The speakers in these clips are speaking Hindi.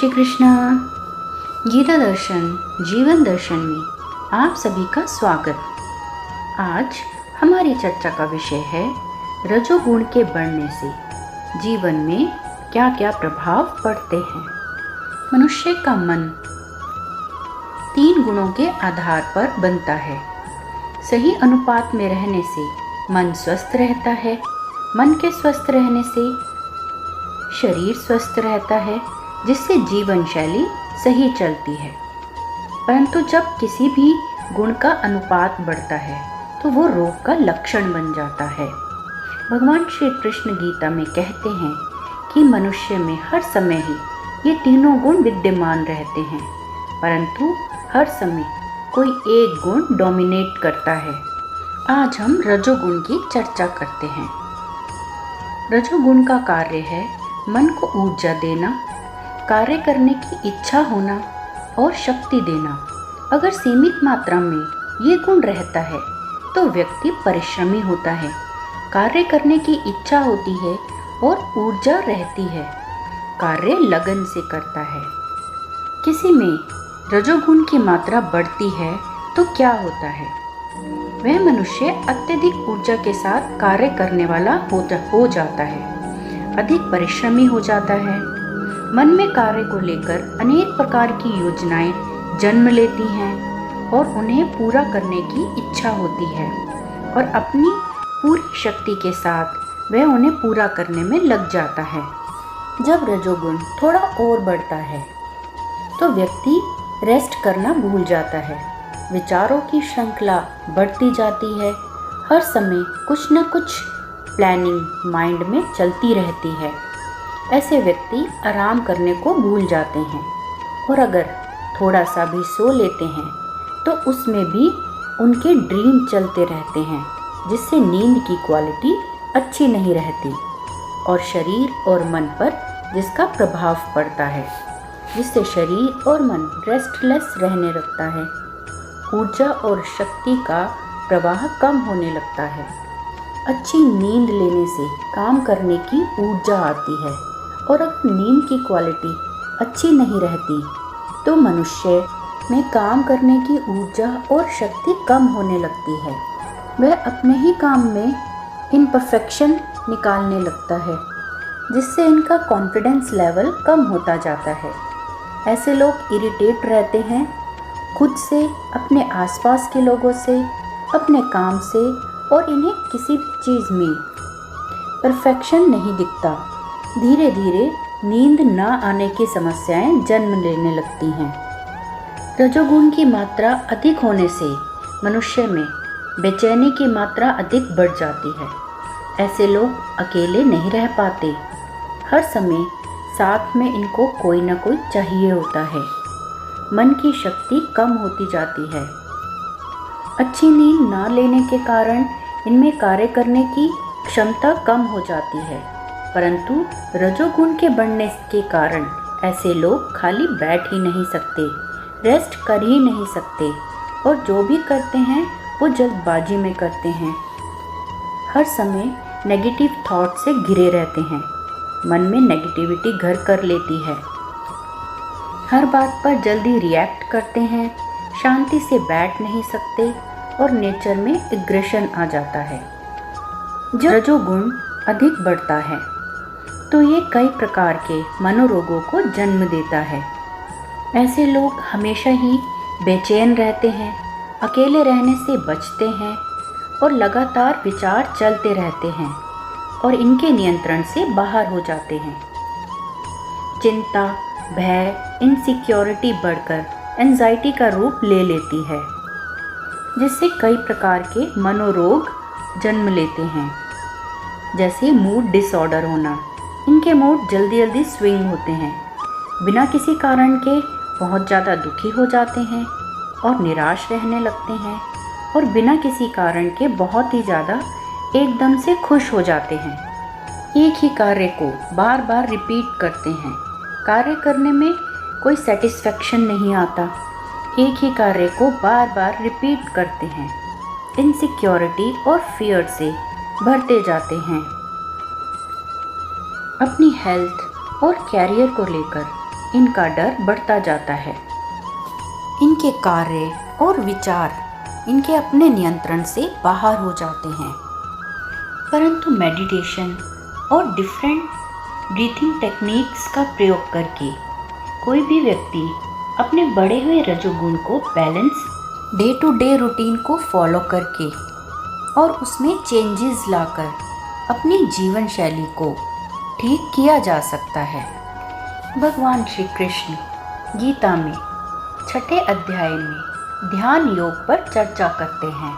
श्री कृष्णा। गीता दर्शन जीवन दर्शन में आप सभी का स्वागत। आज हमारी चर्चा का विषय है रजोगुण के बढ़ने से जीवन में क्या क्या प्रभाव पड़ते हैं। मनुष्य का मन 3 गुणों के आधार पर बनता है। सही अनुपात में रहने से मन स्वस्थ रहता है। मन के स्वस्थ रहने से शरीर स्वस्थ रहता है, जिससे जीवन शैली सही चलती है। परंतु जब किसी भी गुण का अनुपात बढ़ता है तो वो रोग का लक्षण बन जाता है। भगवान श्री कृष्ण गीता में कहते हैं कि मनुष्य में हर समय ही ये तीनों गुण विद्यमान रहते हैं, परंतु हर समय कोई एक गुण डोमिनेट करता है। आज हम रजोगुण की चर्चा करते हैं। रजोगुण का कार्य है मन को ऊर्जा देना, कार्य करने की इच्छा होना और शक्ति देना। अगर सीमित मात्रा में ये गुण रहता है तो व्यक्ति परिश्रमी होता है, कार्य करने की इच्छा होती है और ऊर्जा रहती है, कार्य लगन से करता है। किसी में रजोगुण की मात्रा बढ़ती है तो क्या होता है? वह मनुष्य अत्यधिक ऊर्जा के साथ कार्य करने वाला हो जाता है, अधिक परिश्रमी हो जाता है। मन में कार्य को लेकर अनेक प्रकार की योजनाएं जन्म लेती हैं और उन्हें पूरा करने की इच्छा होती है और अपनी पूरी शक्ति के साथ वह उन्हें पूरा करने में लग जाता है। जब रजोगुण थोड़ा और बढ़ता है तो व्यक्ति रेस्ट करना भूल जाता है, विचारों की श्रृंखला बढ़ती जाती है, हर समय कुछ न कुछ प्लानिंग माइंड में चलती रहती है। ऐसे व्यक्ति आराम करने को भूल जाते हैं और अगर थोड़ा सा भी सो लेते हैं तो उसमें भी उनके ड्रीम चलते रहते हैं, जिससे नींद की क्वालिटी अच्छी नहीं रहती और शरीर और मन पर जिसका प्रभाव पड़ता है, जिससे शरीर और मन रेस्टलेस रहने लगता है। ऊर्जा और शक्ति का प्रवाह कम होने लगता है। अच्छी नींद लेने से काम करने की ऊर्जा आती है और अगर नींद की क्वालिटी अच्छी नहीं रहती तो मनुष्य में काम करने की ऊर्जा और शक्ति कम होने लगती है। वह अपने ही काम में इम्परफेक्शन निकालने लगता है, जिससे इनका कॉन्फिडेंस लेवल कम होता जाता है। ऐसे लोग इरिटेट रहते हैं खुद से, अपने आसपास के लोगों से, अपने काम से, और इन्हें किसी भी चीज़ में परफेक्शन नहीं दिखता। धीरे धीरे नींद न आने की समस्याएं जन्म लेने लगती हैं। रजोगुण की मात्रा अधिक होने से मनुष्य में बेचैनी की मात्रा अधिक बढ़ जाती है। ऐसे लोग अकेले नहीं रह पाते, हर समय साथ में इनको कोई ना कोई चाहिए होता है। मन की शक्ति कम होती जाती है। अच्छी नींद ना लेने के कारण इनमें कार्य करने की क्षमता कम हो जाती है, परंतु रजोगुण के बढ़ने के कारण ऐसे लोग खाली बैठ ही नहीं सकते, रेस्ट कर ही नहीं सकते और जो भी करते हैं वो जल्दबाजी में करते हैं। हर समय नेगेटिव थॉट से घिरे रहते हैं, मन में नेगेटिविटी घर कर लेती है, हर बात पर जल्दी रिएक्ट करते हैं, शांति से बैठ नहीं सकते और नेचर में एग्रेशन आ जाता है। जब रजोगुण अधिक बढ़ता है तो ये कई प्रकार के मनोरोगों को जन्म देता है। ऐसे लोग हमेशा ही बेचैन रहते हैं, अकेले रहने से बचते हैं और लगातार विचार चलते रहते हैं और इनके नियंत्रण से बाहर हो जाते हैं। चिंता, भय, इनसिक्योरिटी बढ़कर एंजाइटी का रूप ले लेती है, जिससे कई प्रकार के मनोरोग जन्म लेते हैं, जैसे मूड डिसऑर्डर होना। इनके मूड जल्दी जल्दी स्विंग होते हैं, बिना किसी कारण के बहुत ज़्यादा दुखी हो जाते हैं और निराश रहने लगते हैं और बिना किसी कारण के बहुत ही ज़्यादा एकदम से खुश हो जाते हैं। एक ही कार्य को बार बार रिपीट करते हैं, कार्य करने में कोई सेटिस्फेक्शन नहीं आता, एक ही कार्य को बार बार रिपीट करते हैं, इनसिक्योरिटी और फियर से भरते जाते हैं। अपनी हेल्थ और कैरियर को लेकर इनका डर बढ़ता जाता है। इनके कार्य और विचार इनके अपने नियंत्रण से बाहर हो जाते हैं। परंतु मेडिटेशन और डिफरेंट ब्रीथिंग टेक्निक्स का प्रयोग करके कोई भी व्यक्ति अपने बढ़े हुए रजोगुण को balance day to day routine को फॉलो करके और उसमें चेंजेस लाकर अपनी जीवन शैली को ठीक किया जा सकता है। भगवान श्री कृष्ण गीता में 6 अध्याय में ध्यान योग पर चर्चा करते हैं।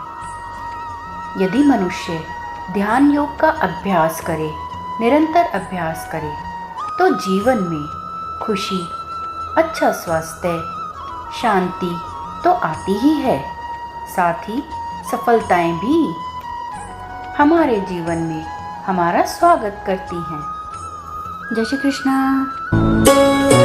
यदि मनुष्य ध्यान योग का अभ्यास करे, निरंतर अभ्यास करे, तो जीवन में खुशी, अच्छा स्वास्थ्य, शांति तो आती ही है, साथ ही सफलताएं भी हमारे जीवन में हमारा स्वागत करती हैं। जय श्री कृष्ण।